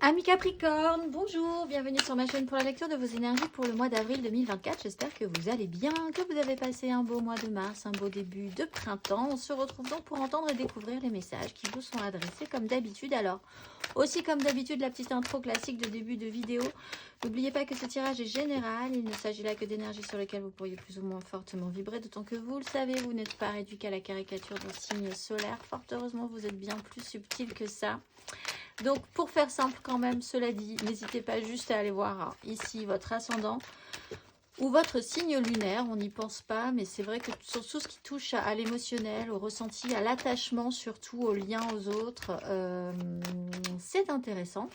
Amis Capricorne, bonjour, bienvenue sur ma chaîne pour la lecture de vos énergies pour le mois d'avril 2024. J'espère que vous allez bien, que vous avez passé un beau mois de mars, un beau début de printemps. On se retrouve donc pour entendre et découvrir les messages qui vous sont adressés comme d'habitude. Alors, aussi comme d'habitude, la petite intro classique de début de vidéo. N'oubliez pas que ce tirage est général, il ne s'agit là que d'énergies sur lesquelles vous pourriez plus ou moins fortement vibrer, d'autant que vous le savez, vous n'êtes pas réduit qu'à la caricature d'un signe solaire. Fort heureusement, vous êtes bien plus subtil que ça. Donc, pour faire simple quand même, cela dit, n'hésitez pas juste à aller voir ici votre ascendant ou votre signe lunaire. On n'y pense pas, mais c'est vrai que sur tout ce qui touche à l'émotionnel, au ressenti, à l'attachement, surtout au lien aux autres, c'est intéressant.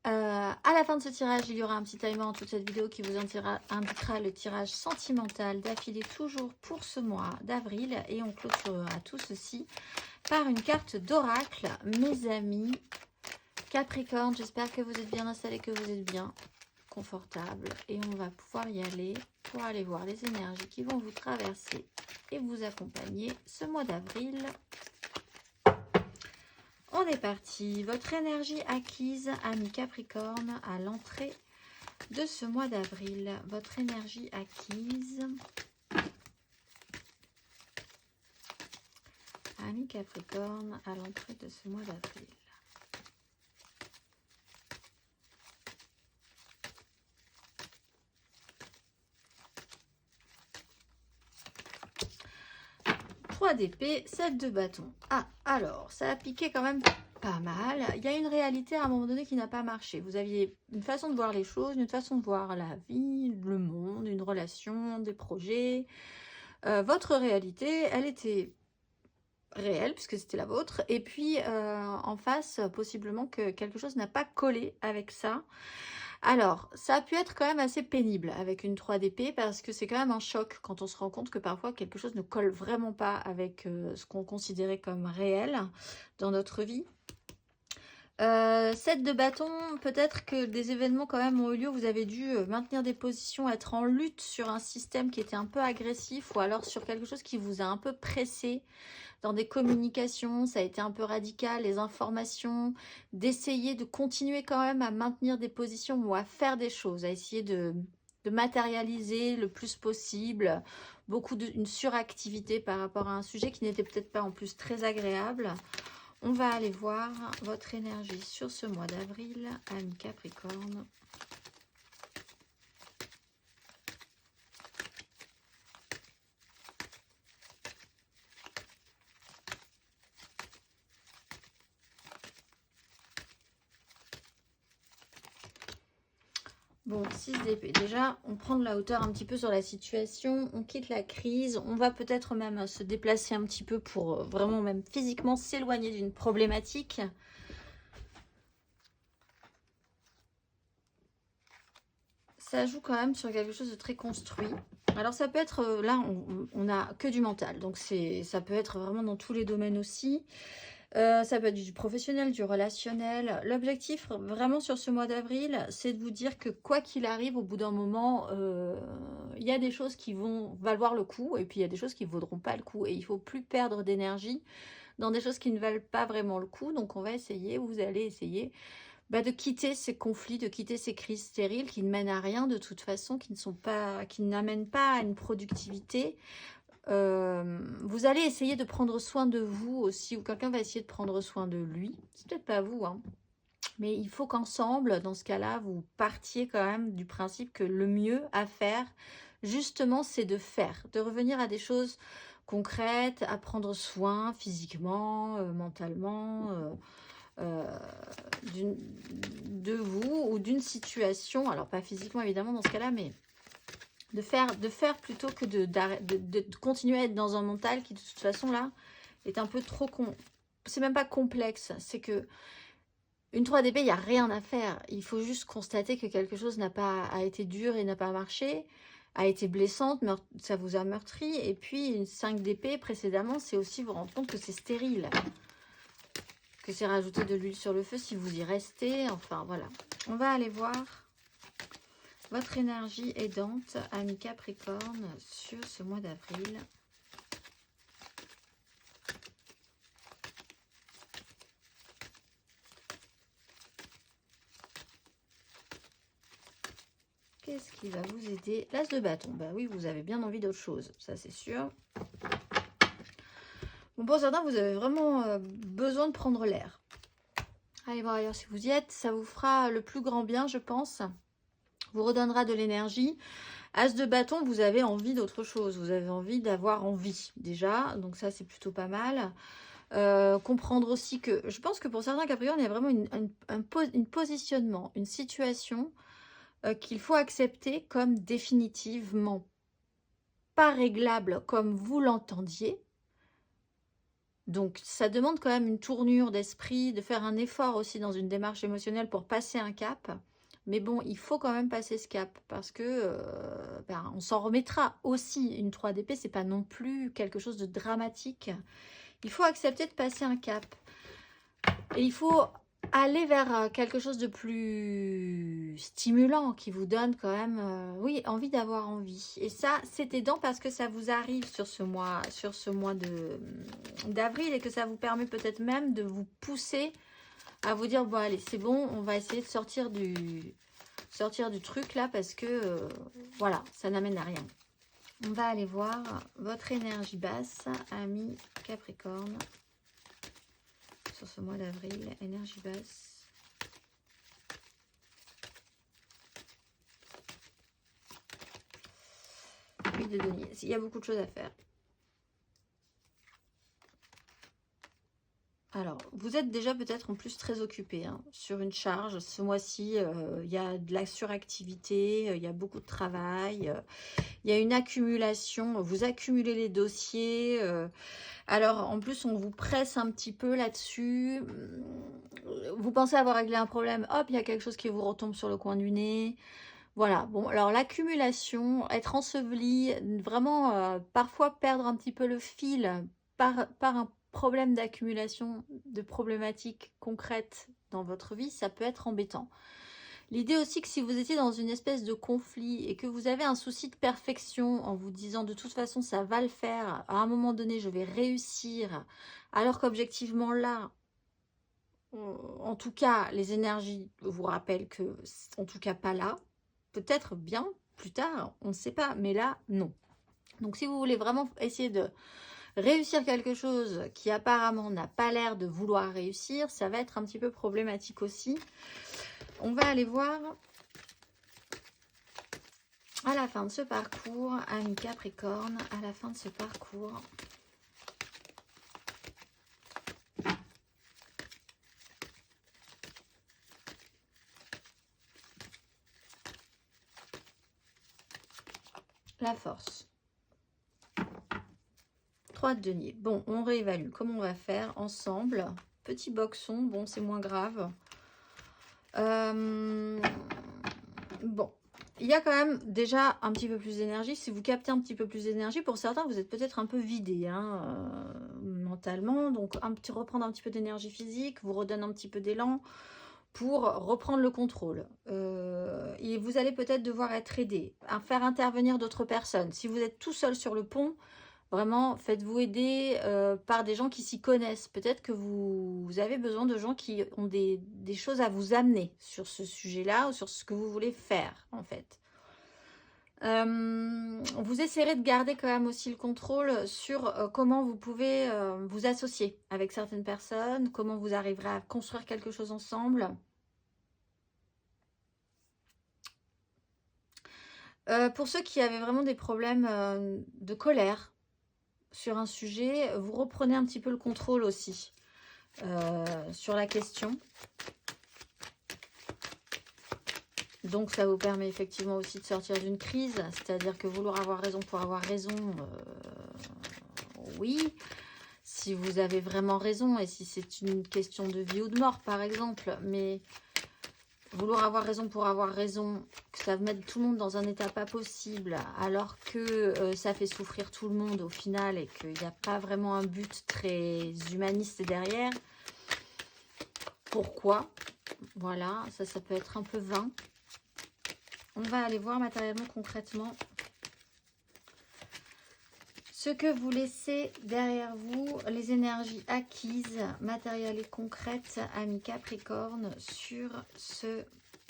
À la fin de ce tirage, il y aura un petit timer en toute cette vidéo qui vous indiquera le tirage sentimental d'affilée toujours pour ce mois d'avril. Et on clôturera tout ceci par une carte d'oracle. Mes amis Capricorne, j'espère que vous êtes bien installés, que vous êtes bien confortable. Et on va pouvoir y aller pour aller voir les énergies qui vont vous traverser et vous accompagner ce mois d'avril. On est parti. Votre énergie acquise, amis Capricorne, à l'entrée de ce mois d'avril. Votre énergie acquise. Amis Capricorne, à l'entrée de ce mois d'avril. D'épée, 7 de bâton. Ah, alors, ça a piqué quand même pas mal. Il y a une réalité à un moment donné qui n'a pas marché. Vous aviez une façon de voir les choses, une façon de voir la vie, le monde, une relation, des projets. Votre réalité, elle était réelle, puisque c'était la vôtre. Et puis, en face, possiblement que quelque chose n'a pas collé avec ça. Alors, ça a pu être quand même assez pénible avec une 3 d'épée parce que c'est quand même un choc quand on se rend compte que parfois quelque chose ne colle vraiment pas avec ce qu'on considérait comme réel dans notre vie. 7 de bâton, peut-être que des événements quand même ont eu lieu, vous avez dû maintenir des positions, être en lutte sur un système qui était un peu agressif ou alors sur quelque chose qui vous a un peu pressé. Dans des communications, ça a été un peu radical, les informations, d'essayer de continuer quand même à maintenir des positions ou à faire des choses, à essayer de matérialiser le plus possible, une suractivité par rapport à un sujet qui n'était peut-être pas en plus très agréable. On va aller voir votre énergie sur ce mois d'avril, amis Capricorne. Bon, 6 d'épée. Déjà, on prend de la hauteur un petit peu sur la situation. On quitte la crise. On va peut-être même se déplacer un petit peu pour vraiment même physiquement s'éloigner d'une problématique. Ça joue quand même sur quelque chose de très construit. Alors ça peut être, là on a que du mental. Donc ça peut être vraiment dans tous les domaines aussi. Ça peut être du professionnel, du relationnel. L'objectif vraiment sur ce mois d'avril, c'est de vous dire que quoi qu'il arrive, au bout d'un moment, il y a des choses qui vont valoir le coup et puis il y a des choses qui ne vaudront pas le coup. Et il ne faut plus perdre d'énergie dans des choses qui ne valent pas vraiment le coup. Donc on va essayer, vous allez essayer de quitter ces conflits, de quitter ces crises stériles qui ne mènent à rien de toute façon, qui n'amènent pas à une productivité. Vous allez essayer de prendre soin de vous aussi, ou quelqu'un va essayer de prendre soin de lui. C'est peut-être pas vous, hein. Mais il faut qu'ensemble, dans ce cas-là, vous partiez quand même du principe que le mieux à faire, justement, c'est de faire, de revenir à des choses concrètes, à prendre soin physiquement, mentalement, de vous ou d'une situation. Alors pas physiquement évidemment dans ce cas-là, mais de faire plutôt que de continuer à être dans un mental qui de toute façon là est un peu trop c'est même pas complexe, c'est que une 3 d'épée, il n'y a rien à faire. Il faut juste constater que quelque chose a été dur et n'a pas marché, a été blessante, ça vous a meurtri. Et puis une 5 d'épée précédemment, c'est aussi vous rendre compte que c'est stérile, que c'est rajouter de l'huile sur le feu si vous y restez. Enfin voilà, on va aller voir votre énergie aidante, amis Capricorne, sur ce mois d'avril. Qu'est-ce qui va vous aider? L'As de bâton. Bah oui, vous avez bien envie d'autre chose, ça c'est sûr. Bon, pour certains, vous avez vraiment besoin de prendre l'air. Allez voir ailleurs si vous y êtes. Ça vous fera le plus grand bien, je pense. Vous redonnera de l'énergie. As de bâton, vous avez envie d'autre chose. Vous avez envie d'avoir envie, déjà. Donc ça, c'est plutôt pas mal. Comprendre aussi que... Je pense que pour certains Capricornes, il y a vraiment un positionnement, une situation qu'il faut accepter comme définitivement pas réglable comme vous l'entendiez. Donc, ça demande quand même une tournure d'esprit, de faire un effort aussi dans une démarche émotionnelle pour passer un cap. Mais bon, il faut quand même passer ce cap parce que on s'en remettra aussi. Une 3 d'épée, c'est pas non plus quelque chose de dramatique. Il faut accepter de passer un cap. Et il faut aller vers quelque chose de plus stimulant qui vous donne quand même, oui, envie d'avoir envie. Et ça, c'est aidant parce que ça vous arrive sur ce mois d'avril et que ça vous permet peut-être même de vous pousser à vous dire, bon allez, c'est bon, on va essayer de sortir du truc là parce que, voilà, ça n'amène à rien. On va aller voir votre énergie basse, ami Capricorne. Sur ce mois d'avril, énergie basse. Huile de denier. Il y a beaucoup de choses à faire. Alors, vous êtes déjà peut-être en plus très occupé hein, sur une charge. Ce mois-ci, il y a de la suractivité, il y a beaucoup de travail, il y a une accumulation. Vous accumulez les dossiers. Alors, en plus, on vous presse un petit peu là-dessus. Vous pensez avoir réglé un problème, hop, il y a quelque chose qui vous retombe sur le coin du nez. Voilà, bon, alors l'accumulation, être enseveli, vraiment, parfois perdre un petit peu le fil par un problème d'accumulation de problématiques concrètes dans votre vie, ça peut être embêtant. L'idée aussi que si vous étiez dans une espèce de conflit et que vous avez un souci de perfection en vous disant de toute façon ça va le faire, à un moment donné je vais réussir, alors qu'objectivement là, en tout cas les énergies vous rappellent que, en tout cas pas là, peut-être bien plus tard, on ne sait pas, mais là non. Donc si vous voulez vraiment essayer de réussir quelque chose qui apparemment n'a pas l'air de vouloir réussir, ça va être un petit peu problématique aussi. On va aller voir à la fin de ce parcours, ami Capricorne, à la fin de ce parcours. La force. 3 de denier. Bon, on réévalue. Comment on va faire ensemble? Petit boxon, bon, c'est moins grave. Bon, il y a quand même déjà un petit peu plus d'énergie. Si vous captez un petit peu plus d'énergie, pour certains, vous êtes peut-être un peu vidé hein, mentalement. Donc, reprendre un petit peu d'énergie physique, vous redonne un petit peu d'élan pour reprendre le contrôle. Et vous allez peut-être devoir être aidé, à faire intervenir d'autres personnes. Si vous êtes tout seul sur le pont, vraiment, faites-vous aider par des gens qui s'y connaissent. Peut-être que vous avez besoin de gens qui ont des choses à vous amener sur ce sujet-là ou sur ce que vous voulez faire, en fait. Vous essaierez de garder quand même aussi le contrôle sur comment vous pouvez vous associer avec certaines personnes, comment vous arriverez à construire quelque chose ensemble. Pour ceux qui avaient vraiment des problèmes de colère sur un sujet, vous reprenez un petit peu le contrôle aussi sur la question. Donc ça vous permet effectivement aussi de sortir d'une crise, c'est-à-dire que vouloir avoir raison pour avoir raison, oui, si vous avez vraiment raison et si c'est une question de vie ou de mort par exemple, mais vouloir avoir raison pour avoir raison, que ça mette tout le monde dans un état pas possible, alors que ça fait souffrir tout le monde au final et qu'il n'y a pas vraiment un but très humaniste derrière. Pourquoi? Voilà, ça peut être un peu vain. On va aller voir matériellement, concrètement, ce que vous laissez derrière vous, les énergies acquises, matérielles et concrètes, amis Capricorne, sur ce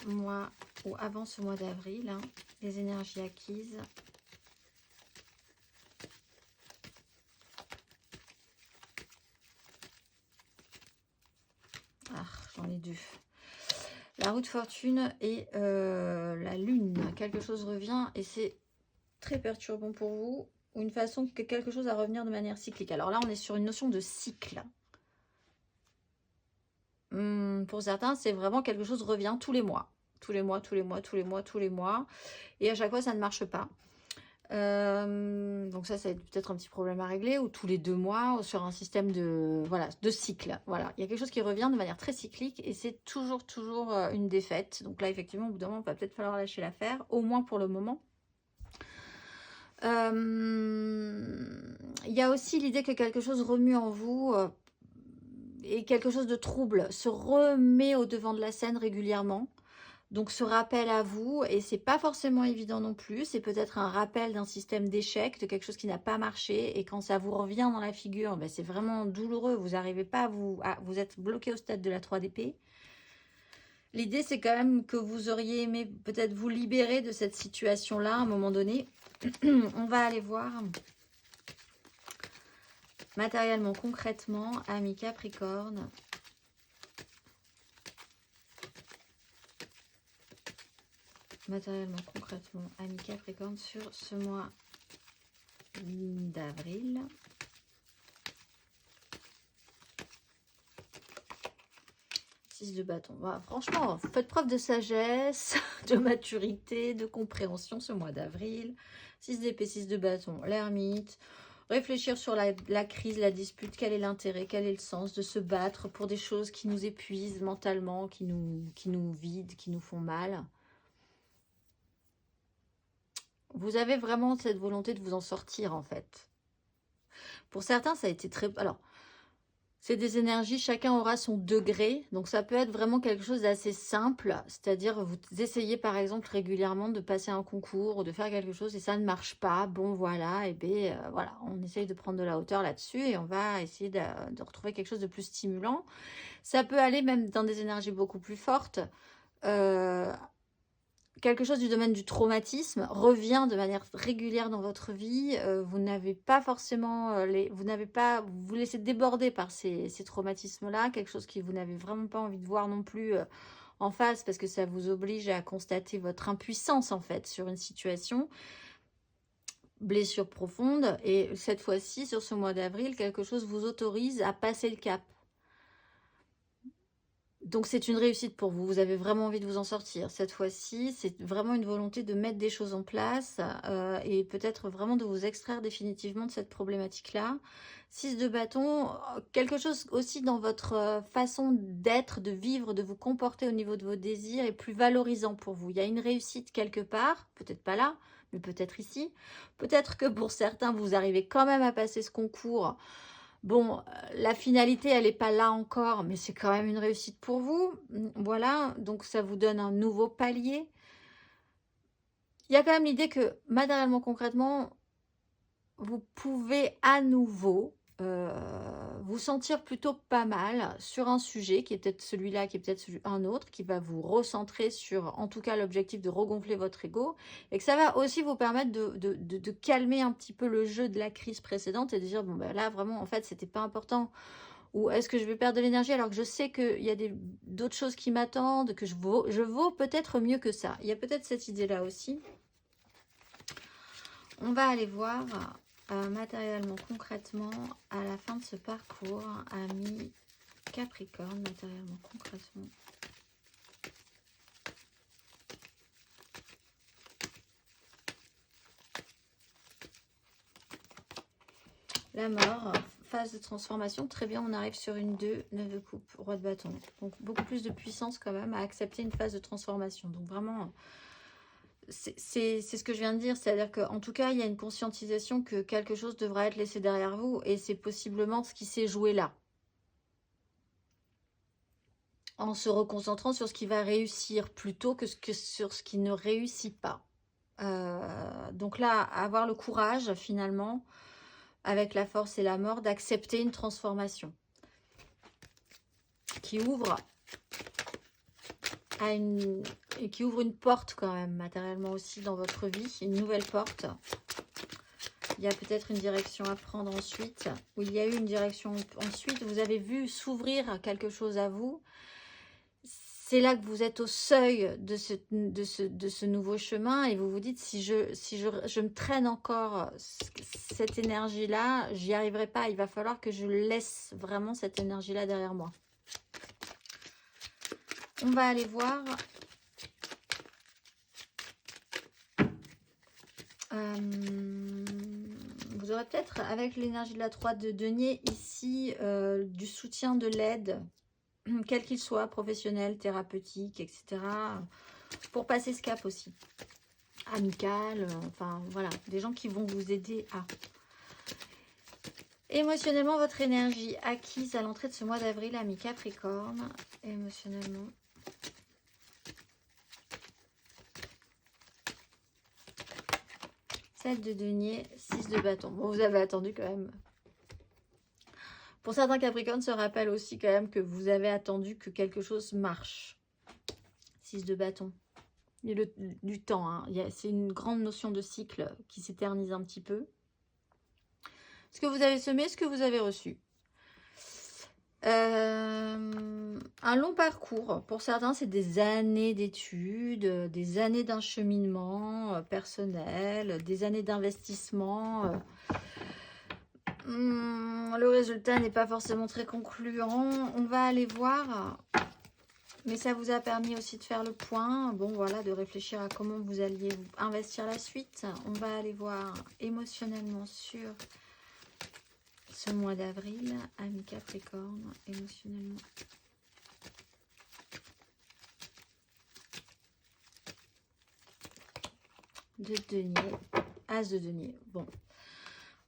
mois ou avant ce mois d'avril, hein, les énergies acquises. Ah, j'en ai deux. La roue de fortune et la lune. Quelque chose revient et c'est très perturbant pour vous. Ou une façon que quelque chose à revenir de manière cyclique. Alors là, on est sur une notion de cycle. Pour certains, c'est vraiment quelque chose revient tous les mois. Tous les mois, tous les mois, tous les mois, tous les mois. Et à chaque fois, ça ne marche pas. Donc ça va être peut-être un petit problème à régler, ou tous les 2 mois, ou sur un système de, voilà, de cycle. Voilà, il y a quelque chose qui revient de manière très cyclique et c'est toujours une défaite. Donc là, effectivement, au bout d'un moment, il va peut-être falloir lâcher l'affaire, au moins pour le moment. Il y a aussi l'idée que quelque chose remue en vous et quelque chose de trouble se remet au devant de la scène régulièrement. Donc ce rappel à vous, et c'est pas forcément évident non plus, c'est peut-être un rappel d'un système d'échec, de quelque chose qui n'a pas marché, et quand ça vous revient dans la figure, ben c'est vraiment douloureux, vous n'arrivez pas à vous êtes bloqué au stade de la 3 d'épée. L'idée c'est quand même que vous auriez aimé peut-être vous libérer de cette situation-là à un moment donné. On va aller voir matériellement, concrètement, amis Capricorne. Matériellement, concrètement, amis Capricorne, sur ce mois d'avril. Six de bâton. Bah, franchement, vous faites preuve de sagesse, de maturité, de compréhension ce mois d'avril. 6 d'épée, 6 de bâton, l'ermite. Réfléchir sur la crise, la dispute, quel est l'intérêt, quel est le sens de se battre pour des choses qui nous épuisent mentalement, qui nous vident, qui nous font mal. Vous avez vraiment cette volonté de vous en sortir, en fait. Pour certains, ça a été très... Alors, c'est des énergies, chacun aura son degré. Donc, ça peut être vraiment quelque chose d'assez simple. C'est-à-dire, vous essayez, par exemple, régulièrement de passer un concours ou de faire quelque chose et ça ne marche pas. Bon, voilà. Et bien, voilà, on essaye de prendre de la hauteur là-dessus et on va essayer de retrouver quelque chose de plus stimulant. Ça peut aller même dans des énergies beaucoup plus fortes. Quelque chose du domaine du traumatisme revient de manière régulière dans votre vie. Vous n'avez pas forcément vous vous laissez déborder par ces traumatismes-là, quelque chose que vous n'avez vraiment pas envie de voir non plus en face, parce que ça vous oblige à constater votre impuissance en fait sur une situation. Blessure profonde, et cette fois-ci, sur ce mois d'avril, quelque chose vous autorise à passer le cap. Donc c'est une réussite pour vous, vous avez vraiment envie de vous en sortir. Cette fois-ci, c'est vraiment une volonté de mettre des choses en place et peut-être vraiment de vous extraire définitivement de cette problématique-là. 6 de bâton, quelque chose aussi dans votre façon d'être, de vivre, de vous comporter au niveau de vos désirs est plus valorisant pour vous. Il y a une réussite quelque part, peut-être pas là, mais peut-être ici. Peut-être que pour certains, vous arrivez quand même à passer ce concours. Bon, la finalité, elle n'est pas là encore, mais c'est quand même une réussite pour vous. Voilà, donc ça vous donne un nouveau palier. Il y a quand même l'idée que, matériellement, concrètement, vous pouvez à nouveau vous sentir plutôt pas mal sur un sujet qui est peut-être celui-là, qui est peut-être un autre, qui va vous recentrer sur, en tout cas, l'objectif de regonfler votre ego, et que ça va aussi vous permettre de calmer un petit peu le jeu de la crise précédente et de dire, bon, ben là, vraiment, en fait, c'était pas important. Ou est-ce que je vais perdre de l'énergie alors que je sais qu'il y a d'autres choses qui m'attendent, que je vaux peut-être mieux que ça. Il y a peut-être cette idée-là aussi. On va aller voir matériellement, concrètement, à la fin de ce parcours, amis Capricorne, matériellement, concrètement. La mort, phase de transformation, très bien, on arrive sur une 2, 9 de coupe, roi de bâton. Donc beaucoup plus de puissance quand même à accepter une phase de transformation. Donc vraiment, c'est ce que je viens de dire, c'est-à-dire qu'en tout cas, il y a une conscientisation que quelque chose devra être laissé derrière vous et c'est possiblement ce qui s'est joué là. En se reconcentrant sur ce qui va réussir plutôt que sur ce qui ne réussit pas. Donc là, avoir le courage finalement, avec la force et la mort, d'accepter une transformation qui ouvre et qui ouvre une porte quand même, matériellement aussi, dans votre vie, une nouvelle porte. Il y a peut-être une direction à prendre ensuite, ou il y a eu une direction ensuite, vous avez vu s'ouvrir quelque chose à vous. C'est là que vous êtes au seuil de ce nouveau chemin et vous vous dites, si je me traîne encore cette énergie-là, j'y arriverai pas. Il va falloir que je laisse vraiment cette énergie-là derrière moi. On va aller voir. Vous aurez peut-être, avec l'énergie de la 3 de denier, ici, du soutien, de l'aide, quel qu'il soit, professionnel, thérapeutique, etc. Pour passer ce cap aussi. Amical, enfin voilà, des gens qui vont vous aider à... Émotionnellement, votre énergie acquise à l'entrée de ce mois d'avril, ami Capricorne, émotionnellement. De denier, 6 de bâton. Bon, vous avez attendu quand même. Pour certains Capricornes, se rappelle aussi quand même que vous avez attendu que quelque chose marche. 6 de bâton. Il y a du temps. Hein. C'est une grande notion de cycle qui s'éternise un petit peu. Ce que vous avez semé, ce que vous avez reçu. Un long parcours. Pour certains, c'est des années d'études, des années d'un cheminement personnel, des années d'investissement. Le résultat n'est pas forcément très concluant. On va aller voir. Mais ça vous a permis aussi de faire le point. Bon, voilà, de réfléchir à comment vous alliez investir la suite. On va aller voir émotionnellement sur ce mois d'avril, ami Capricorne, émotionnellement. De denier, as de denier. Bon,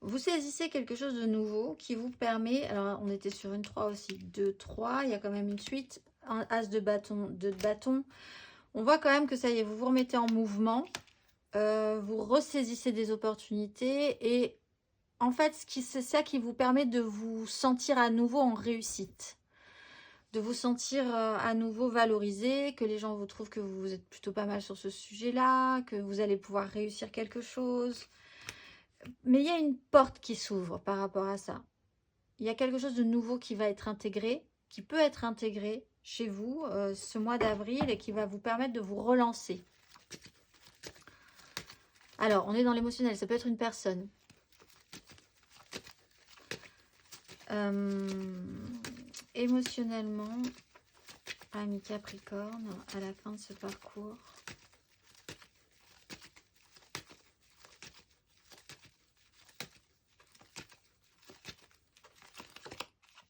vous saisissez quelque chose de nouveau qui vous permet, alors on était sur une 3 aussi, 2, 3, il y a quand même une suite, un as de bâton, 2 de bâton. On voit quand même que ça y est, vous vous remettez en mouvement, vous ressaisissez des opportunités et en fait, c'est ça qui vous permet de vous sentir à nouveau en réussite. De vous sentir à nouveau valorisé, que les gens vous trouvent que vous êtes plutôt pas mal sur ce sujet-là, que vous allez pouvoir réussir quelque chose. Mais il y a une porte qui s'ouvre par rapport à ça. Il y a quelque chose de nouveau qui va être intégré, qui peut être intégré chez vous ce mois d'avril et qui va vous permettre de vous relancer. Alors, on est dans l'émotionnel, ça peut être une personne. Émotionnellement, ami Capricorne, à la fin de ce parcours.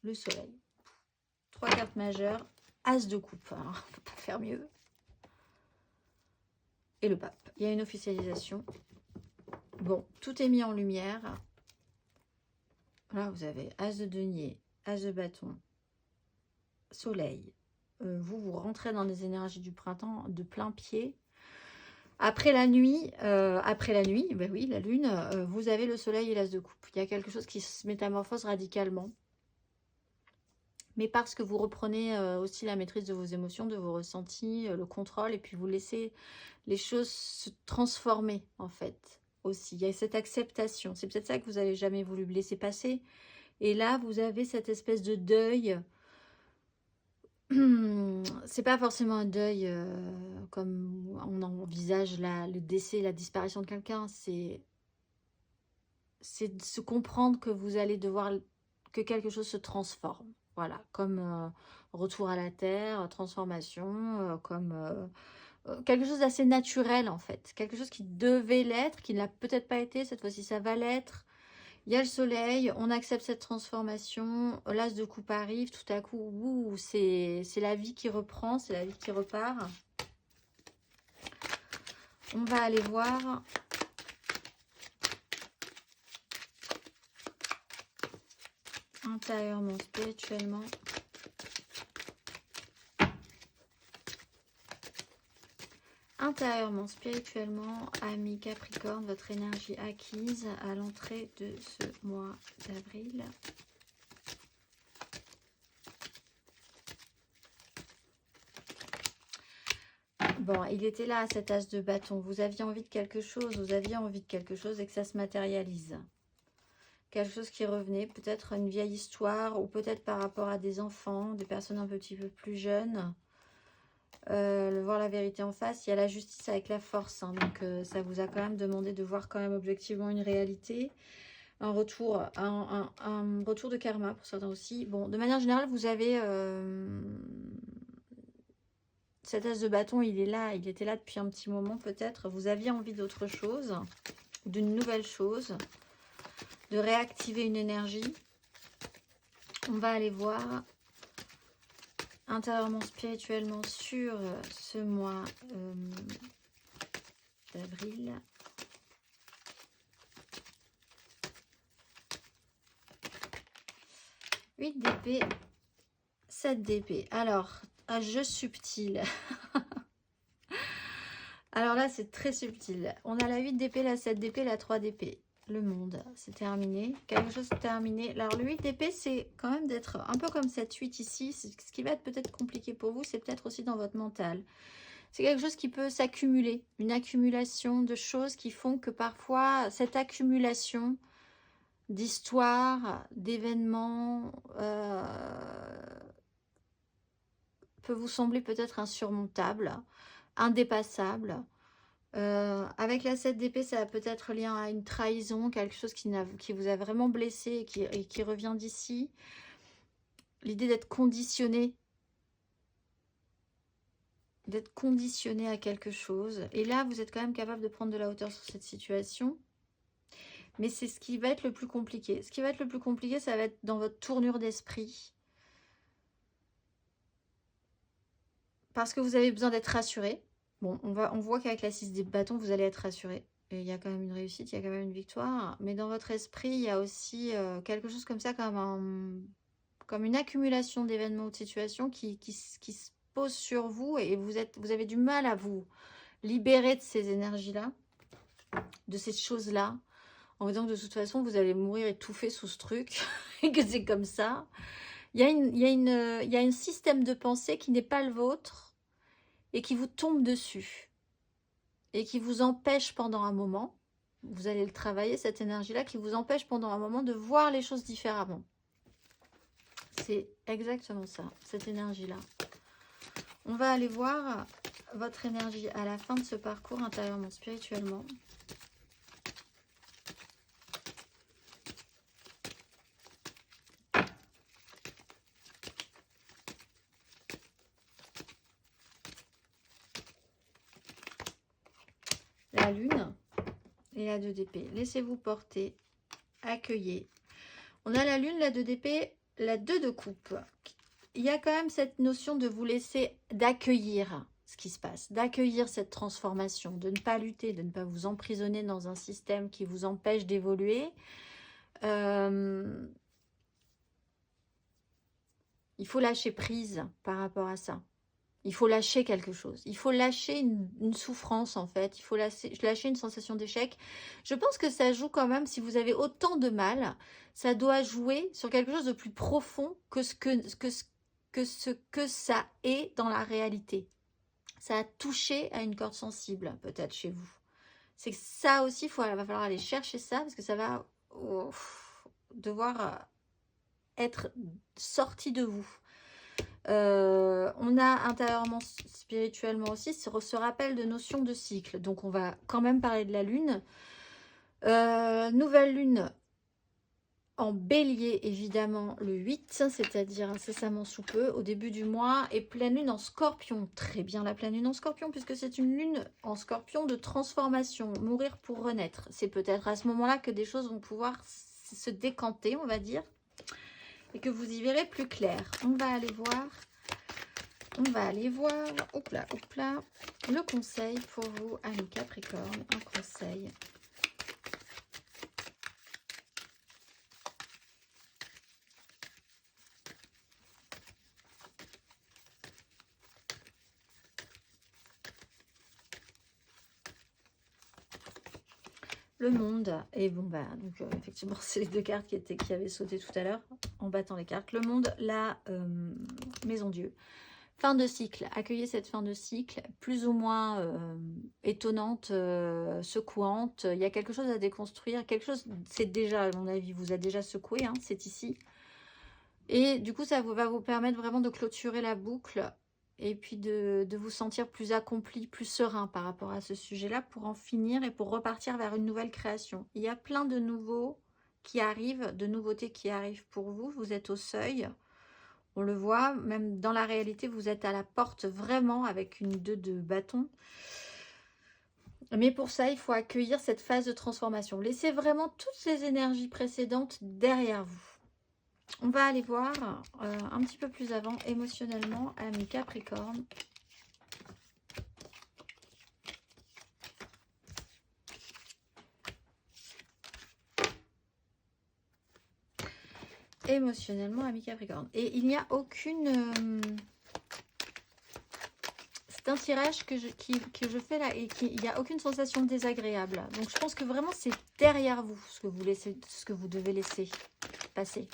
Le soleil. 3 cartes majeures. As de coupe. Alors, on ne peut pas faire mieux. Et le pape. Il y a une officialisation. Bon, tout est mis en lumière. Là, vous avez as de denier, as de bâton, soleil. Vous rentrez dans les énergies du printemps de plein pied. Après la nuit, ben oui, la lune, vous avez le soleil et l'as de coupe. Il y a quelque chose qui se métamorphose radicalement. Mais parce que vous reprenez aussi la maîtrise de vos émotions, de vos ressentis, le contrôle, et puis vous laissez les choses se transformer, en fait, aussi. Il y a cette acceptation. C'est peut-être ça que vous n'avez jamais voulu laisser passer. Et là, vous avez cette espèce de deuil. C'est pas forcément un deuil comme on envisage le décès, la disparition de quelqu'un. C'est de se comprendre que vous allez devoir, que quelque chose se transforme. Voilà, comme retour à la terre, transformation, comme quelque chose d'assez naturel en fait. Quelque chose qui devait l'être, qui ne l'a peut-être pas été, cette fois-ci ça va l'être. Il y a le soleil, on accepte cette transformation, l'as de coupe arrive, tout à coup, c'est la vie qui reprend, c'est la vie qui repart. On va aller voir... intérieurement, spirituellement. Intérieurement, spirituellement, ami Capricorne, votre énergie acquise à l'entrée de ce mois d'avril. Bon, il était là, cet as de bâton. Vous aviez envie de quelque chose, vous aviez envie de quelque chose et que ça se matérialise. Quelque chose qui revenait, peut-être une vieille histoire ou peut-être par rapport à des enfants, des personnes un petit peu plus jeunes. Voir la vérité en face, il y a la justice avec la force. Hein, donc ça vous a quand même demandé de voir quand même objectivement une réalité. Un retour, un retour de karma pour certains aussi. Bon, de manière générale, vous avez... cet as de bâton, il est là, il était là depuis un petit moment peut-être. Vous aviez envie d'autre chose, d'une nouvelle chose, de réactiver une énergie. On va aller voir intérieurement, spirituellement sur ce mois d'avril. « 8 d'épée, 7 d'épée. » Alors, un jeu subtil. Alors là, c'est très subtil. On a la 8 d'épée, la 7 d'épée, la 3 d'épée. Le monde, c'est terminé. Quelque chose est terminé. Alors, le 8 d'épée, c'est quand même d'être un peu comme cette 8 ici. Ce qui va être peut-être compliqué pour vous, c'est peut-être aussi dans votre mental. C'est quelque chose qui peut s'accumuler. Une accumulation de choses qui font que parfois, cette accumulation d'histoires, d'événements, peut vous sembler peut-être insurmontable, indépassable. Avec la 7 d'épée, ça a peut-être lien à une trahison, quelque chose qui vous a vraiment blessé et qui revient d'ici. L'idée d'être conditionné à quelque chose. Et là, vous êtes quand même capable de prendre de la hauteur sur cette situation. Mais c'est ce qui va être le plus compliqué. Ce qui va être le plus compliqué, ça va être dans votre tournure d'esprit. Parce que vous avez besoin d'être rassuré. Bon, on voit qu'avec la 6 des bâtons, vous allez être rassuré. Et il y a quand même une réussite, il y a quand même une victoire. Mais dans votre esprit, il y a aussi quelque chose comme ça, comme une accumulation d'événements ou de situations qui se posent sur vous. Et vous avez du mal à vous libérer de ces énergies-là, de ces choses-là. En disant que de toute façon, vous allez mourir étouffé sous ce truc. Et que c'est comme ça. Il y a un système de pensée qui n'est pas le vôtre et qui vous tombe dessus et qui vous empêche pendant un moment, vous allez le travailler, cette énergie-là, qui vous empêche pendant un moment de voir les choses différemment. C'est exactement ça, cette énergie-là. On va aller voir votre énergie à la fin de ce parcours intérieurement, spirituellement. La lune et la 2 d'épée. Laissez-vous porter, accueillez. On a la lune, la 2 d'épée, la 2 de coupe. Il y a quand même cette notion de vous laisser, d'accueillir ce qui se passe, d'accueillir cette transformation, de ne pas lutter, de ne pas vous emprisonner dans un système qui vous empêche d'évoluer. Il faut lâcher prise par rapport à ça. Il faut lâcher quelque chose. Il faut lâcher une souffrance, en fait. Il faut lâcher une sensation d'échec. Je pense que ça joue quand même, si vous avez autant de mal, ça doit jouer sur quelque chose de plus profond que ce que ça est dans la réalité. Ça a touché à une corde sensible, peut-être, chez vous. C'est que ça aussi, il va falloir aller chercher ça, parce que ça va devoir être sorti de vous. On a intérieurement, spirituellement aussi, ce rappel de notion de cycle. Donc, on va quand même parler de la lune. Nouvelle lune en bélier, évidemment, le 8, c'est-à-dire incessamment sous peu, au début du mois. Et pleine lune en scorpion. Très bien, la pleine lune en scorpion, puisque c'est une lune en scorpion de transformation, mourir pour renaître. C'est peut-être à ce moment-là que des choses vont pouvoir se décanter, on va dire. Et que vous y verrez plus clair. On va aller voir, hop là, le conseil pour vous, amis Capricorne, un conseil. Le monde, et bon bah donc effectivement c'est les deux cartes qui avaient sauté tout à l'heure en battant les cartes. Le monde, la maison Dieu. Fin de cycle, accueillez cette fin de cycle, plus ou moins étonnante, secouante. Il y a quelque chose à déconstruire, quelque chose, c'est déjà, à mon avis, vous a déjà secoué, hein, c'est ici. Et du coup, ça va vous permettre vraiment de clôturer la boucle et puis de vous sentir plus accompli, plus serein par rapport à ce sujet-là pour en finir et pour repartir vers une nouvelle création. Il y a plein de nouveaux qui arrivent, de nouveautés qui arrivent pour vous. Vous êtes au seuil. On le voit, même dans la réalité, vous êtes à la porte vraiment avec une 2 de bâton. Mais pour ça, il faut accueillir cette phase de transformation. Laissez vraiment toutes les énergies précédentes derrière vous. On va aller voir un petit peu plus avant, émotionnellement, ami Capricorne. Émotionnellement, ami Capricorne. Et il n'y a aucune... c'est un tirage que je fais là et il n'y a aucune sensation désagréable. Donc je pense que vraiment c'est derrière vous ce que vous devez laisser passer.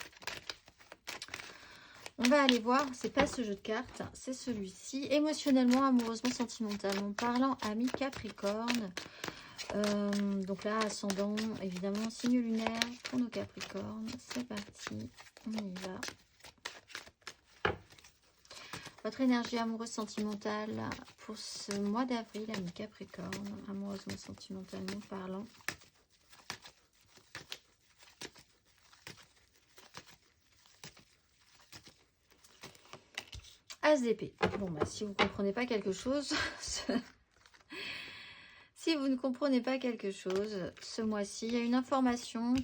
On va aller voir, c'est pas ce jeu de cartes, c'est celui-ci. Émotionnellement, amoureusement, sentimentalement parlant, ami Capricorne. Donc là, ascendant, évidemment, signe lunaire pour nos Capricornes. C'est parti, on y va. Votre énergie amoureuse sentimentale pour ce mois d'avril, ami Capricorne, amoureusement, sentimentalement parlant. As d'épée. Bon, bah, si vous ne comprenez pas quelque chose, si vous ne comprenez pas quelque chose, ce mois-ci, il y a une information.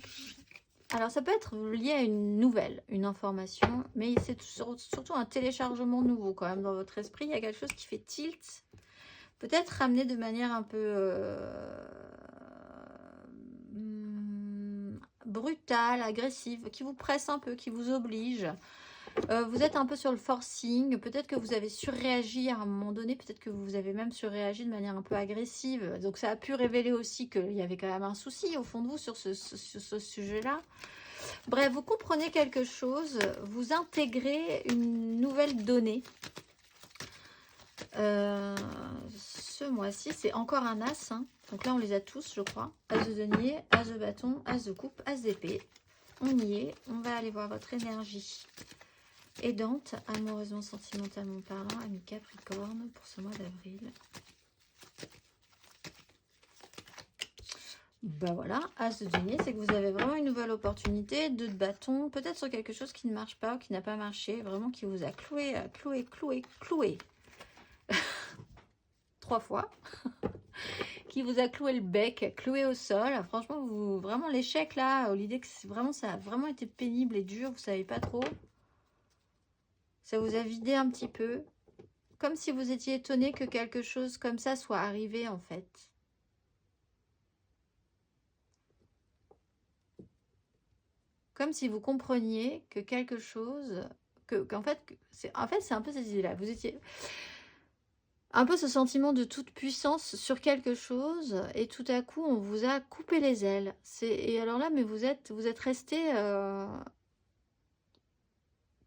Alors, ça peut être lié à une nouvelle, une information, mais c'est surtout un téléchargement nouveau quand même dans votre esprit. Il y a quelque chose qui fait tilt, peut-être ramené de manière un peu brutale, agressive, qui vous presse un peu, qui vous oblige. Vous êtes un peu sur le forcing, peut-être que vous avez surréagi à un moment donné, peut-être que vous avez même surréagi de manière un peu agressive. Donc ça a pu révéler aussi qu'il y avait quand même un souci au fond de vous sur ce sujet-là. Bref, vous comprenez quelque chose, vous intégrez une nouvelle donnée. Ce mois-ci, c'est encore un as. Hein. Donc là, on les a tous, je crois. As de denier, as de bâton, as de coupe, as d'épée. On y est. On va aller voir votre énergie aidante, amoureusement, sentimentalement parlant, ami Capricorne, pour ce mois d'avril. Ben voilà, as de denier, c'est que vous avez vraiment une nouvelle opportunité, 2 de bâton, peut-être sur quelque chose qui ne marche pas ou qui n'a pas marché, vraiment qui vous a cloué. 3 fois. Qui vous a cloué le bec, cloué au sol. Franchement, vraiment l'échec là, l'idée que vraiment ça a vraiment été pénible et dur, vous savez pas trop. Ça vous a vidé un petit peu. Comme si vous étiez étonné que quelque chose comme ça soit arrivé en fait. Comme si vous compreniez que quelque chose... En fait, c'est un peu cette idée-là. Vous étiez... Un peu ce sentiment de toute puissance sur quelque chose et tout à coup on vous a coupé les ailes. Et alors là, mais vous êtes resté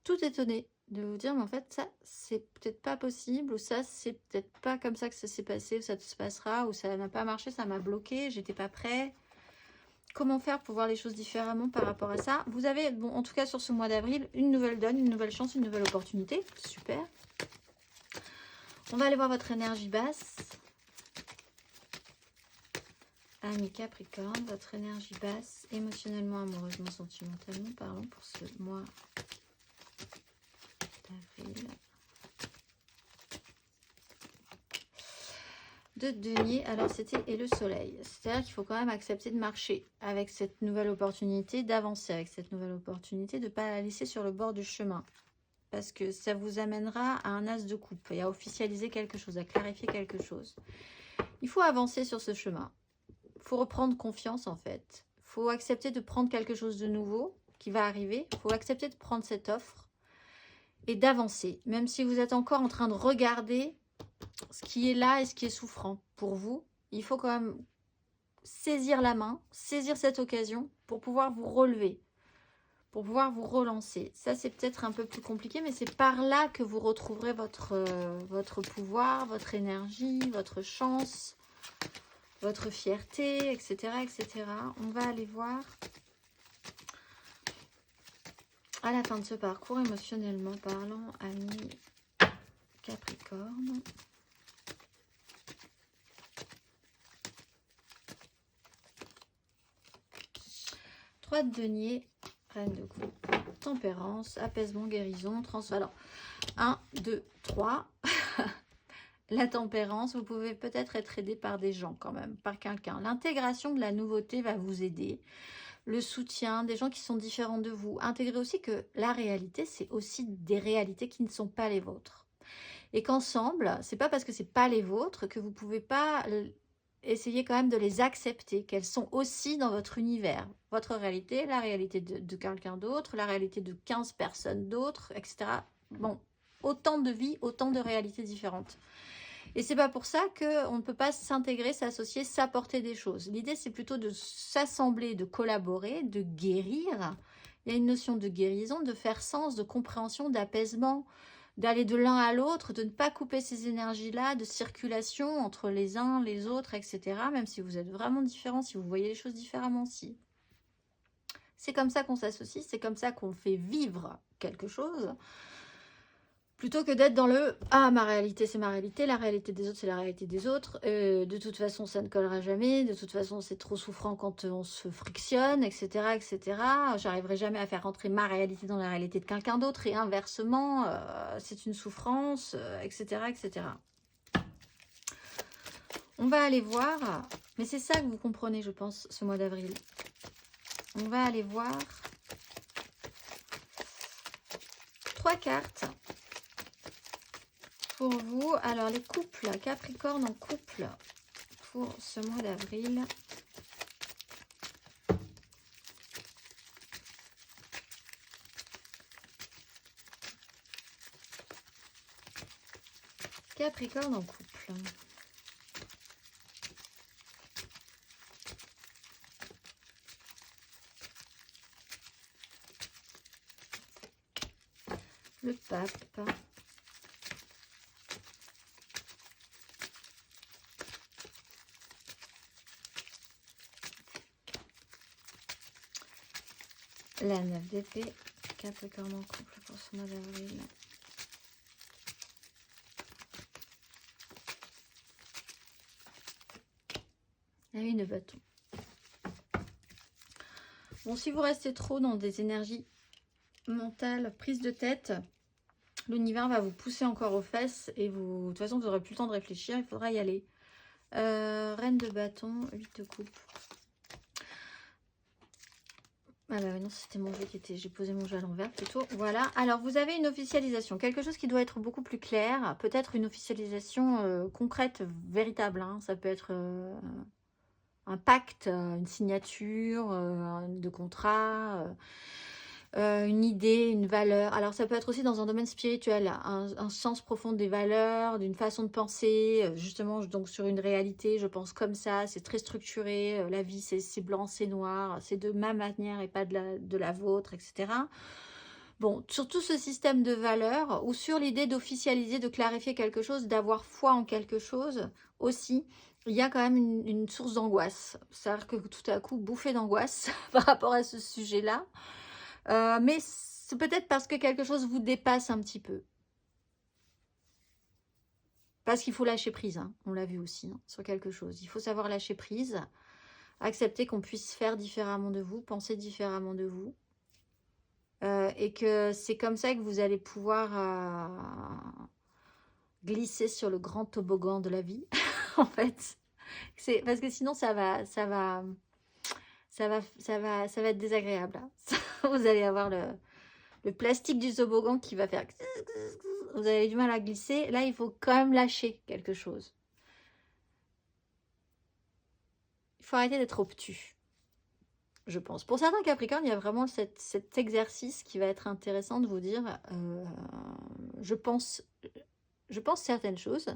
tout étonné de vous dire, mais en fait, ça, c'est peut-être pas possible, ou ça, c'est peut-être pas comme ça que ça s'est passé, ou ça se passera, ou ça n'a pas marché, ça m'a bloqué, j'étais pas prêt. Comment faire pour voir les choses différemment par rapport à ça? Vous avez, bon, en tout cas sur ce mois d'avril, une nouvelle donne, une nouvelle chance, une nouvelle opportunité. Super. On va aller voir votre énergie basse. Ami Capricorne, votre énergie basse, émotionnellement, amoureusement, sentimentalement, parlons pour ce mois d'avril. De denier, alors c'était et le soleil. C'est-à-dire qu'il faut quand même accepter de marcher avec cette nouvelle opportunité, d'avancer avec cette nouvelle opportunité, de ne pas la laisser sur le bord du chemin. Parce que ça vous amènera à un as de coupe et à officialiser quelque chose, à clarifier quelque chose. Il faut avancer sur ce chemin. Il faut reprendre confiance en fait. Il faut accepter de prendre quelque chose de nouveau qui va arriver. Il faut accepter de prendre cette offre et d'avancer. Même si vous êtes encore en train de regarder ce qui est là et ce qui est souffrant pour vous, il faut quand même saisir la main, saisir cette occasion pour pouvoir vous relever. pour pouvoir vous relancer. Ça, c'est peut-être un peu plus compliqué, mais c'est par là que vous retrouverez votre pouvoir, votre énergie, votre chance, votre fierté, etc., etc. On va aller voir à la fin de ce parcours, émotionnellement parlant, amis Capricorne. De denier, reine de coupe, tempérance, apaisement, guérison, transfert. Alors, 1, 2, 3. La tempérance, vous pouvez peut-être être aidé par des gens quand même, par quelqu'un. L'intégration de la nouveauté va vous aider. Le soutien, des gens qui sont différents de vous. Intégrez aussi que la réalité, c'est aussi des réalités qui ne sont pas les vôtres. Et qu'ensemble, c'est pas parce que c'est pas les vôtres que vous pouvez pas essayez quand même de les accepter, qu'elles sont aussi dans votre univers. Votre réalité, la réalité de quelqu'un d'autre, la réalité de 15 personnes d'autres, etc. Bon, autant de vies, autant de réalités différentes. Et c'est pas pour ça qu'on ne peut pas s'intégrer, s'associer, s'apporter des choses. L'idée, c'est plutôt de s'assembler, de collaborer, de guérir. Il y a une notion de guérison, de faire sens, de compréhension, d'apaisement, d'aller de l'un à l'autre, de ne pas couper ces énergies-là, de circulation entre les uns, les autres, etc. Même si vous êtes vraiment différents, si vous voyez les choses différemment aussi. C'est comme ça qu'on s'associe, c'est comme ça qu'on fait vivre quelque chose. Plutôt que d'être dans le « Ah, ma réalité, c'est ma réalité, la réalité des autres, c'est la réalité des autres. De toute façon, ça ne collera jamais. De toute façon, c'est trop souffrant quand on se frictionne, etc. etc. J'arriverai jamais à faire rentrer ma réalité dans la réalité de quelqu'un d'autre. Et inversement, c'est une souffrance, etc. etc. » On va aller voir, mais c'est ça que vous comprenez, je pense, ce mois d'avril. On va aller voir 3 cartes. Pour vous, alors les couples, Capricorne en couple pour ce mois d'avril. Capricorne en couple. Le pape. La 9 d'épée, Capricorne en couple pour ce mois d'avril. La 8 de bâton. Bon, si vous restez trop dans des énergies mentales, prise de tête, l'univers va vous pousser encore aux fesses et vous, de toute façon, vous n'aurez plus le temps de réfléchir, il faudra y aller. Reine de bâton, 8 de coupe. Ah bah non, c'était mon jeu qui était... J'ai posé mon jeu à l'envers plutôt. Voilà. Alors, vous avez une officialisation. Quelque chose qui doit être beaucoup plus clair. Peut-être une officialisation concrète, véritable. Hein. Ça peut être un pacte, une signature de contrat, une idée, une valeur. Alors, ça peut être aussi dans un domaine spirituel. Un sens profond des valeurs, d'une façon de penser. Justement, donc sur une réalité, je pense comme ça. C'est très structuré. La vie, c'est blanc, c'est noir. C'est de ma manière et pas de la vôtre, etc. Bon, sur tout ce système de valeurs ou sur l'idée d'officialiser, de clarifier quelque chose, d'avoir foi en quelque chose aussi, il y a quand même une source d'angoisse. C'est-à-dire que tout à coup, bouffée d'angoisse par rapport à ce sujet-là. Mais c'est peut-être parce que quelque chose vous dépasse un petit peu. Parce qu'il faut lâcher prise, hein. On l'a vu aussi hein, sur quelque chose. Il faut savoir lâcher prise, accepter qu'on puisse faire différemment de vous, penser différemment de vous. Et que c'est comme ça que vous allez pouvoir glisser sur le grand toboggan de la vie, en fait. Parce que sinon, ça va être désagréable. Hein. Vous allez avoir le plastique du toboggan qui va faire... Vous avez du mal à glisser. Là, il faut quand même lâcher quelque chose. Il faut arrêter d'être obtus, je pense. Pour certains Capricornes, il y a vraiment cet exercice qui va être intéressant de vous dire je pense certaines choses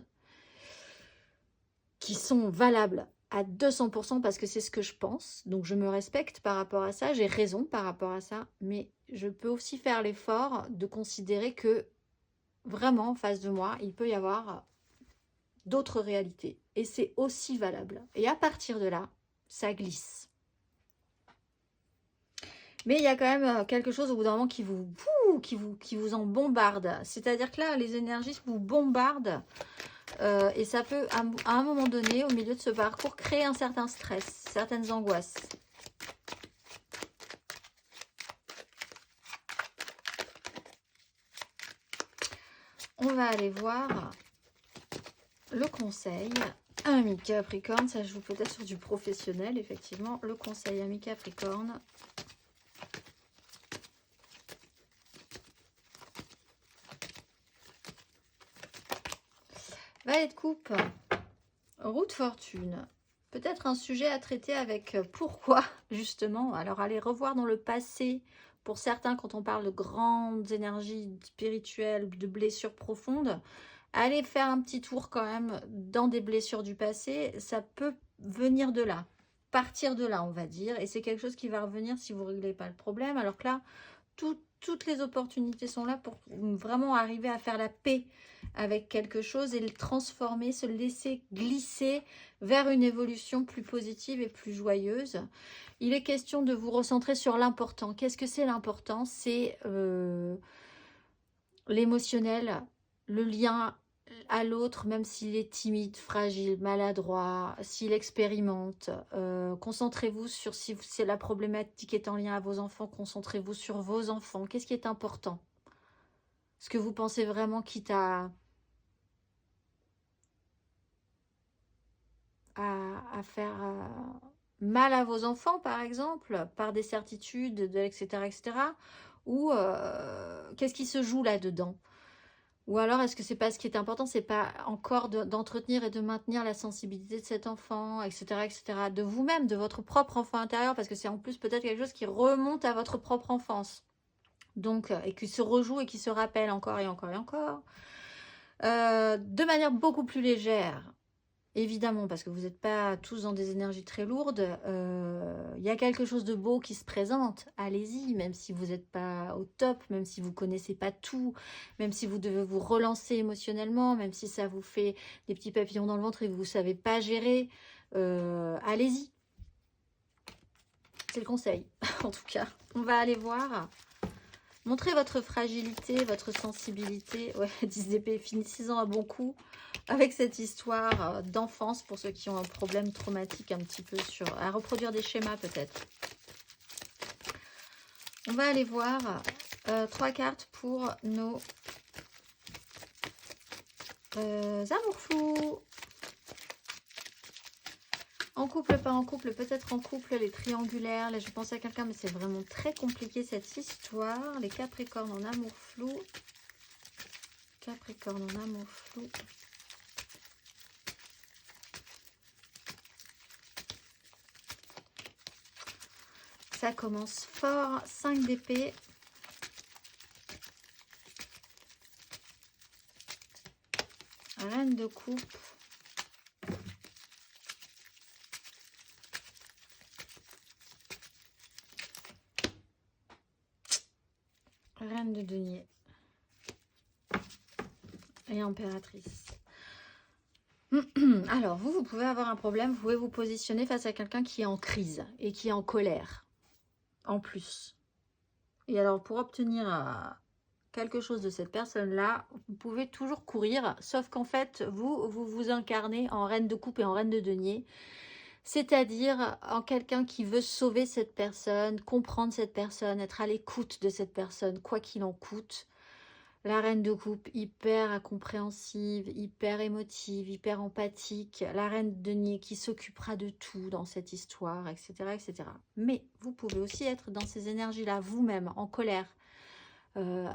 qui sont valables à 200% parce que c'est ce que je pense. Donc je me respecte par rapport à ça, j'ai raison par rapport à ça. Mais je peux aussi faire l'effort de considérer que vraiment en face de moi, il peut y avoir d'autres réalités. Et c'est aussi valable. Et à partir de là, ça glisse. Mais il y a quand même quelque chose au bout d'un moment qui vous en bombarde. C'est-à-dire que là, les énergies vous bombardent. Et ça peut, à un moment donné, au milieu de ce parcours, créer un certain stress, certaines angoisses. On va aller voir le conseil. Ami Capricorne, ça joue peut-être sur du professionnel, effectivement. Le conseil, ami Capricorne. Valet de coupe, roue de fortune. Peut-être un sujet à traiter avec pourquoi, justement. Alors, allez revoir dans le passé, pour certains, quand on parle de grandes énergies spirituelles, de blessures profondes, allez faire un petit tour quand même dans des blessures du passé. Ça peut venir de là, partir de là, on va dire. Et c'est quelque chose qui va revenir si vous ne réglez pas le problème. Alors que là, toutes les opportunités sont là pour vraiment arriver à faire la paix avec quelque chose et le transformer, se laisser glisser vers une évolution plus positive et plus joyeuse. Il est question de vous recentrer sur l'important. Qu'est-ce que c'est l'important? C'est l'émotionnel, le lien à l'autre, même s'il est timide, fragile, maladroit, s'il expérimente. Concentrez-vous sur si la problématique est en lien à vos enfants, concentrez-vous sur vos enfants. Qu'est-ce qui est important? Est-ce que vous pensez vraiment quitte à faire mal à vos enfants, par exemple, par des certitudes, etc., etc. Ou qu'est-ce qui se joue là-dedans? Ou alors, est-ce que c'est pas ce qui est important, c'est pas encore d'entretenir et de maintenir la sensibilité de cet enfant, etc., etc., de vous-même, de votre propre enfant intérieur, parce que c'est en plus peut-être quelque chose qui remonte à votre propre enfance. Donc, et qui se rejoue et qui se rappelle encore et encore et encore. De manière beaucoup plus légère, évidemment, parce que vous n'êtes pas tous dans des énergies très lourdes, il y a quelque chose de beau qui se présente. Allez-y, même si vous n'êtes pas au top, même si vous ne connaissez pas tout, même si vous devez vous relancer émotionnellement, même si ça vous fait des petits papillons dans le ventre et que vous ne savez pas gérer, allez-y. C'est le conseil, en tout cas. On va aller voir. Montrez votre fragilité, votre sensibilité. Ouais, 10 d'épée, finissez-en à bon coup avec cette histoire d'enfance pour ceux qui ont un problème traumatique un petit peu à reproduire des schémas peut-être. On va aller voir 3 cartes pour nos amours flous. En couple, pas en couple, peut-être en couple, les triangulaires. Là, je pense à quelqu'un, mais c'est vraiment très compliqué cette histoire. Les Capricornes en amour flou. Capricorne en amour flou. Ça commence fort. 5 d'épée. Reine de coupe. Reine de denier. Et impératrice. Alors, vous pouvez avoir un problème. Vous pouvez vous positionner face à quelqu'un qui est en crise et qui est en colère. En plus. Et alors, pour obtenir quelque chose de cette personne-là, vous pouvez toujours courir. Sauf qu'en fait, vous incarnez en reine de coupe et en reine de denier. C'est-à-dire en quelqu'un qui veut sauver cette personne, comprendre cette personne, être à l'écoute de cette personne, quoi qu'il en coûte. La reine de coupe, hyper compréhensive, hyper émotive, hyper empathique. La reine de denier qui s'occupera de tout dans cette histoire, etc., etc. Mais vous pouvez aussi être dans ces énergies-là, vous-même, en colère,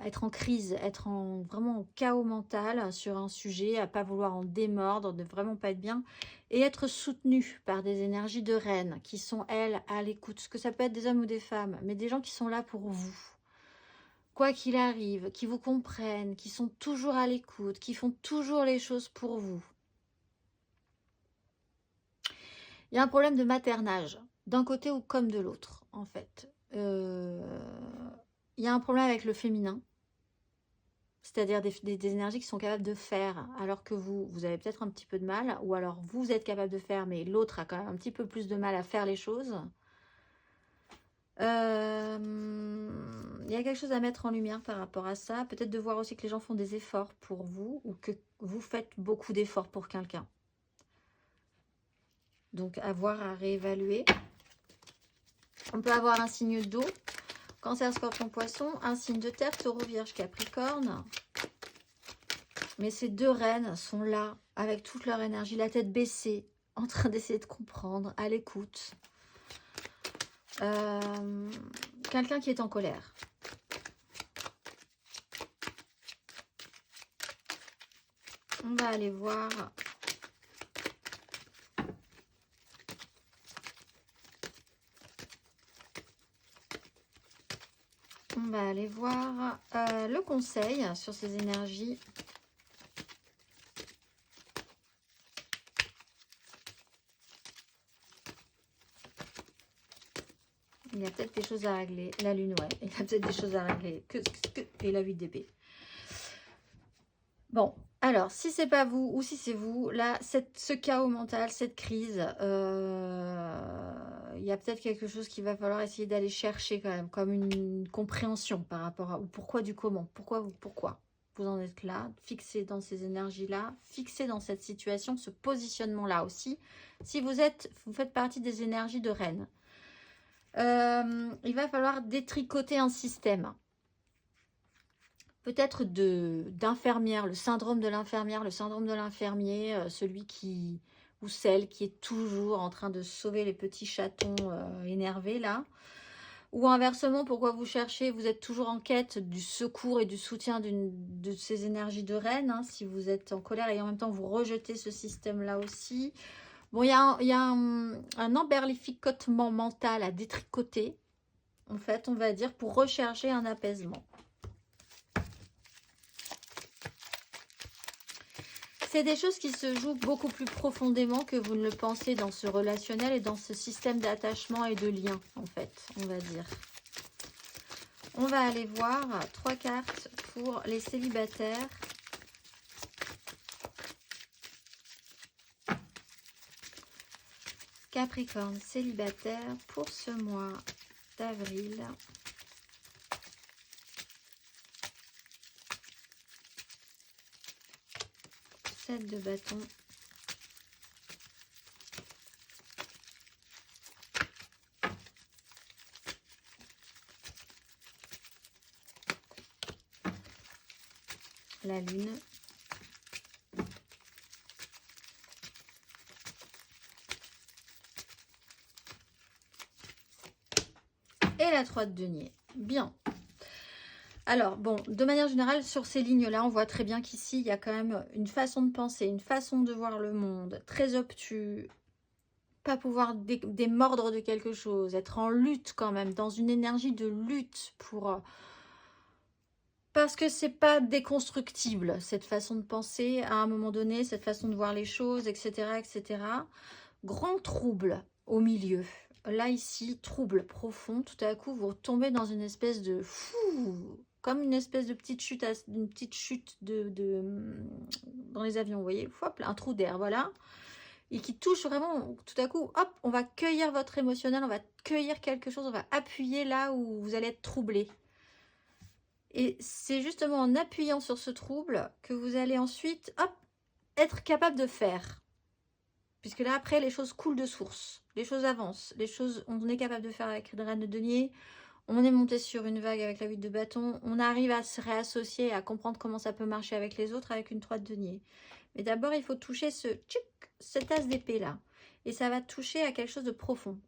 être en crise, être vraiment en chaos mental sur un sujet, à pas vouloir en démordre, de vraiment pas être bien, et être soutenu par des énergies de reine qui sont, elles, à l'écoute. Ce que ça peut être des hommes ou des femmes, mais des gens qui sont là pour vous. Quoi qu'il arrive, qui vous comprennent, qui sont toujours à l'écoute, qui font toujours les choses pour vous. Il y a un problème de maternage, d'un côté ou comme de l'autre, en fait. Il y a un problème avec le féminin, c'est-à-dire des énergies qui sont capables de faire, alors que vous avez peut-être un petit peu de mal, ou alors vous êtes capable de faire, mais l'autre a quand même un petit peu plus de mal à faire les choses. Il y a quelque chose à mettre en lumière par rapport à ça. Peut-être de voir aussi que les gens font des efforts pour vous, ou que vous faites beaucoup d'efforts pour quelqu'un. Donc, à voir, à réévaluer. On peut avoir un signe d'eau, Cancer, Scorpion, Poisson, un signe de terre, Taureau, Vierge, Capricorne. Mais ces deux reines sont là, avec toute leur énergie, la tête baissée, en train d'essayer de comprendre, à l'écoute. Quelqu'un qui est en colère. On va aller voir. On va aller voir le conseil sur ces énergies. Il y a peut-être des choses à régler. La lune, ouais. Il y a peut-être des choses à régler. Et la 8 d'épée. Bon, alors, si c'est pas vous ou si c'est vous, là, ce chaos mental, cette crise, il y a peut-être quelque chose qu'il va falloir essayer d'aller chercher quand même, comme une compréhension par rapport à... Ou pourquoi du comment. Pourquoi vous en êtes là, fixé dans ces énergies-là, fixé dans cette situation, ce positionnement-là aussi. Si vous faites partie des énergies de reine. Il va falloir détricoter un système. Peut-être d'infirmière, le syndrome de l'infirmière, le syndrome de l'infirmier, celui qui ou celle qui est toujours en train de sauver les petits chatons énervés là. Ou inversement, pourquoi vous cherchez, vous êtes toujours en quête du secours et du soutien de ces énergies de reine, hein, si vous êtes en colère et en même temps vous rejetez ce système-là aussi. Bon, il y a un emberlificotement mental à détricoter, en fait, on va dire, pour rechercher un apaisement. C'est des choses qui se jouent beaucoup plus profondément que vous ne le pensez dans ce relationnel et dans ce système d'attachement et de lien, en fait, on va dire. On va aller voir 3 cartes pour les célibataires. Capricorne célibataire pour ce mois d'avril. De bâton. La lune. Et la 3 de denier. Bien. Alors, bon, de manière générale, sur ces lignes-là, on voit très bien qu'ici, il y a quand même une façon de penser, une façon de voir le monde, très obtus, pas pouvoir démordre de quelque chose, être en lutte quand même, dans une énergie de lutte pour... parce que c'est pas déconstructible, cette façon de penser, à un moment donné, cette façon de voir les choses, etc., etc. Grand trouble au milieu. Là, ici, trouble profond, tout à coup, vous tombez dans une espèce de... comme une espèce de petite chute, dans les avions, vous voyez, hop, un trou d'air, voilà, et qui touche vraiment, tout à coup, hop, on va cueillir votre émotionnel, on va cueillir quelque chose, on va appuyer là où vous allez être troublé. Et c'est justement en appuyant sur ce trouble que vous allez ensuite, hop, être capable de faire. Puisque là, après, les choses coulent de source, les choses avancent, les choses, on est capable de faire avec une reine de denier. On est monté sur une vague avec la 8 de bâton. On arrive à se réassocier, à comprendre comment ça peut marcher avec les autres avec une 3 de denier. Mais d'abord, il faut toucher cet as d'épée là. Et ça va toucher à quelque chose de profond.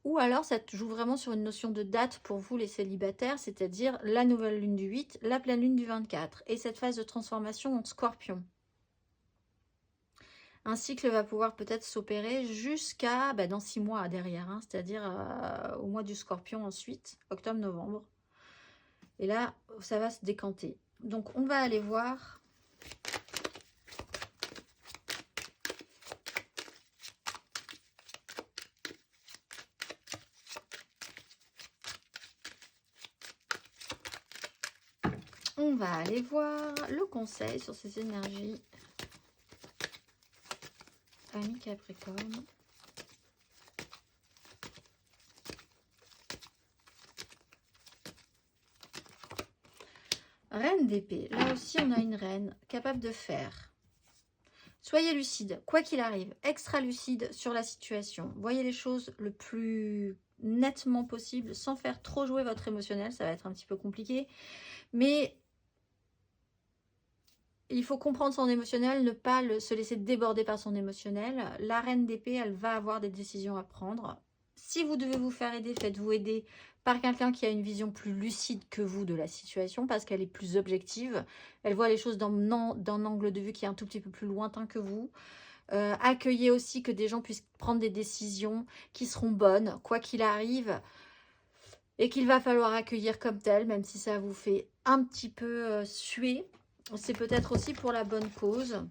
Ou alors, ça joue vraiment sur une notion de date pour vous les célibataires, c'est-à-dire la nouvelle lune du 8, la pleine lune du 24. Et cette phase de transformation en scorpion. Un cycle va pouvoir peut-être s'opérer jusqu'à dans 6 mois derrière, hein, c'est-à-dire au mois du scorpion ensuite, octobre-novembre. Et là, ça va se décanter. Donc, on va aller voir On va aller voir le conseil sur ces énergies. Amis Capricorne. Reine d'épée. Là aussi, on a une reine capable de faire. Soyez lucide, quoi qu'il arrive. Extra lucide sur la situation. Voyez les choses le plus nettement possible, sans faire trop jouer votre émotionnel. Ça va être un petit peu compliqué. Mais il faut comprendre son émotionnel, ne pas se laisser déborder par son émotionnel. La reine d'épée, elle va avoir des décisions à prendre. Si vous devez vous faire aider, faites-vous aider par quelqu'un qui a une vision plus lucide que vous de la situation, parce qu'elle est plus objective. Elle voit les choses d'un angle de vue qui est un tout petit peu plus lointain que vous. Accueillez aussi que des gens puissent prendre des décisions qui seront bonnes, quoi qu'il arrive, et qu'il va falloir accueillir comme tel, même si ça vous fait un petit peu suer. C'est peut-être aussi pour la bonne cause.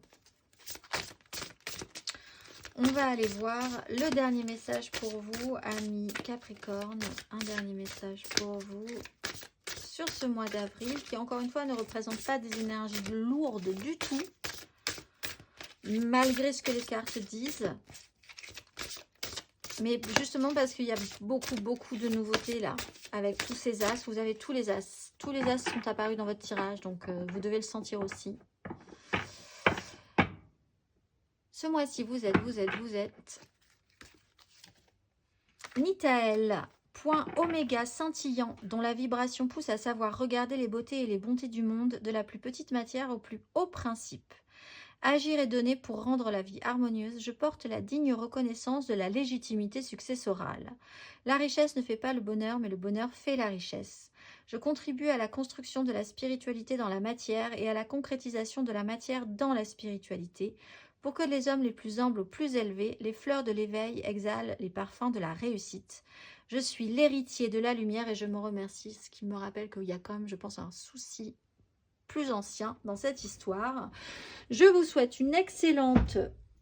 On va aller voir le dernier message pour vous, amis Capricorne. Un dernier message pour vous sur ce mois d'avril, qui encore une fois ne représente pas des énergies lourdes du tout, malgré ce que les cartes disent. Mais justement parce qu'il y a beaucoup de nouveautés là, avec tous ces as. Vous avez tous les as. Tous les as sont apparus dans votre tirage, donc vous devez le sentir aussi. Ce mois-ci, vous êtes Nitaël, point oméga scintillant, dont la vibration pousse à savoir regarder les beautés et les bontés du monde, de la plus petite matière au plus haut principe. Agir et donner pour rendre la vie harmonieuse, je porte la digne reconnaissance de la légitimité successorale. La richesse ne fait pas le bonheur, mais le bonheur fait la richesse. Je contribue à la construction de la spiritualité dans la matière et à la concrétisation de la matière dans la spiritualité, pour que les hommes les plus humbles aux plus élevés, les fleurs de l'éveil exhalent les parfums de la réussite. Je suis l'héritier de la lumière et je me remercie, ce qui me rappelle qu'il y a quand même, je pense, un souci plus ancien dans cette histoire. Je vous souhaite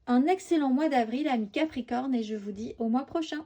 un excellent mois d'avril, amis Capricorne, et je vous dis au mois prochain.